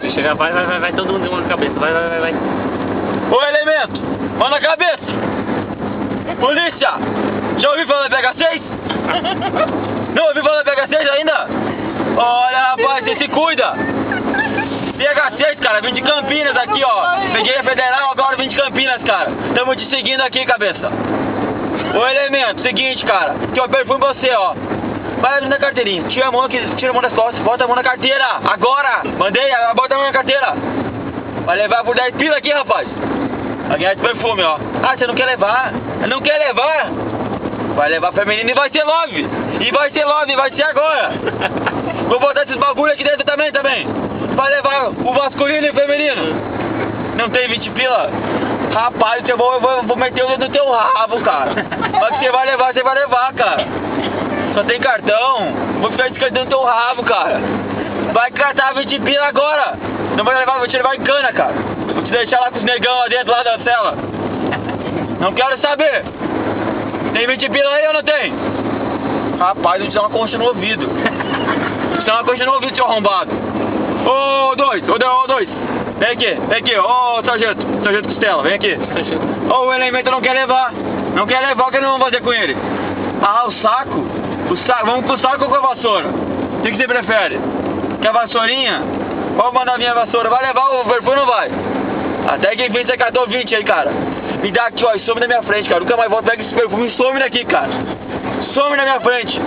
Se chegar, vai todo mundo de mão na cabeça, vai. Ô elemento, mão na cabeça! Polícia! Já ouviu falar da PH6? Não ouviu falar da PH6 ainda? Olha rapaz, você se cuida! PH6, cara, vim de Campinas aqui, ó. Peguei a federal, agora vim de Campinas, cara. Tamo te seguindo aqui, cabeça. Ô elemento, seguinte, cara, que eu perfumo você, ó. Vai ali na carteirinha, tira a mão aqui, tira a mão das costas, bota a mão na carteira, agora! Mandei, bota a mão na carteira. Vai levar por 10 pila aqui, rapaz. Vai ganhar de perfume, ó. Ah, você não quer levar? Não quer levar? Vai levar feminino e vai ser love. E vai ser love, vai ser agora. Vou botar esses bagulho aqui dentro também. Vai levar o masculino e o feminino. Não tem 20 pila? Rapaz, eu vou meter o dedo no teu rabo, cara. Mas você vai levar, cara. Só tem cartão. Vou ficar descantando no teu rabo, cara. Vai cartar 20 pila agora. Não vai levar, vou te levar em cana, cara. Vou te deixar lá com os negão lá dentro, lá da cela. Não quero saber. Tem 20 pila aí ou não tem? Rapaz, vou te dar uma concha no ouvido. Vou te dar uma concha no ouvido, seu arrombado. Ô, dois. Vem aqui, ô, sargento Costela, vem aqui. Ô, o elemento não quer levar. Não quer levar, o que nós vamos fazer com ele? Ah, o saco? Vamos pro saco ou com a vassoura? O que você prefere? Quer a vassourinha? Vamos mandar vir a vassoura. Vai levar o perfume ou não vai? Até que enfim você catou 20 aí, cara. Me dá aqui, ó, e some na minha frente, cara. Nunca mais volta, pega esse perfume e some daqui, cara. Some na minha frente.